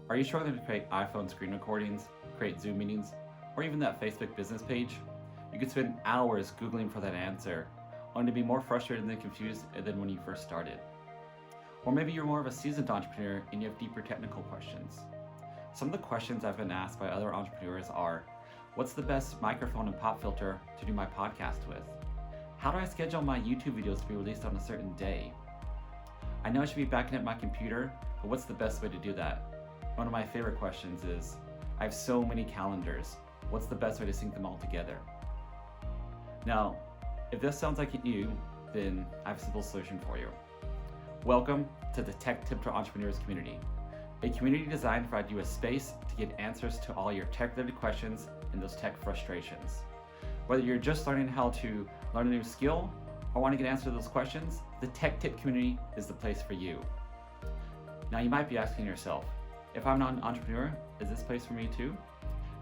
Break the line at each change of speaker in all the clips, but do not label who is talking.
Are you struggling to create iPhone screen recordings, create Zoom meetings, or even that Facebook business page? You could spend hours Googling for that answer, only to be more frustrated and confused than when you first started. Or maybe you're more of a seasoned entrepreneur and you have deeper technical questions. Some of the questions I've been asked by other entrepreneurs are, what's the best microphone and pop filter to do my podcast with? How do I schedule my YouTube videos to be released on a certain day? I know I should be backing up my computer, but what's the best way to do that? One of my favorite questions is, I have so many calendars. What's the best way to sync them all together? Now, if this sounds like you, then I have a simple solution for you. Welcome to the Tech Tip to Entrepreneurs community, a community designed to provide you a space to get answers to all your tech-related questions and those tech frustrations. Whether you're just learning how to learn a new skill or want to get answers to those questions, the Tech Tip community is the place for you. Now, you might be asking yourself, if I'm not an entrepreneur, is this place for me too?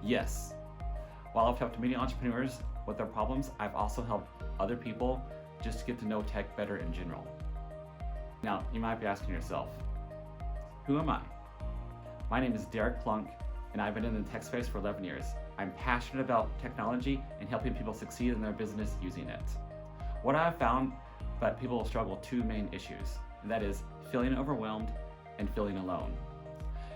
Yes. While I've helped many entrepreneurs with their problems, I've also helped other people just to get to know tech better in general. Now, you might be asking yourself, who am I? My name is Derek Plunk, and I've been in the tech space for 11 years. I'm passionate about technology and helping people succeed in their business using it. What I've found that people struggle with two main issues, and that is feeling overwhelmed and feeling alone.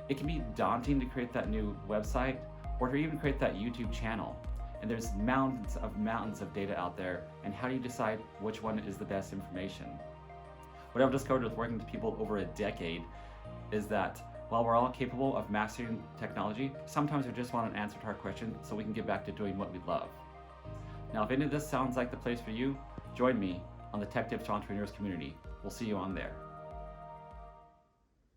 It can be daunting to create that new website or to even create that YouTube channel. And there's mountains of data out there, and how do you decide which one is the best information? What I've discovered with working with people over a decade is that while we're all capable of mastering technology, sometimes we just want an answer to our question so we can get back to doing what we love. Now, if any of this sounds like the place for you, join me on the Tech Tips to Entrepreneurs community. We'll see you on there.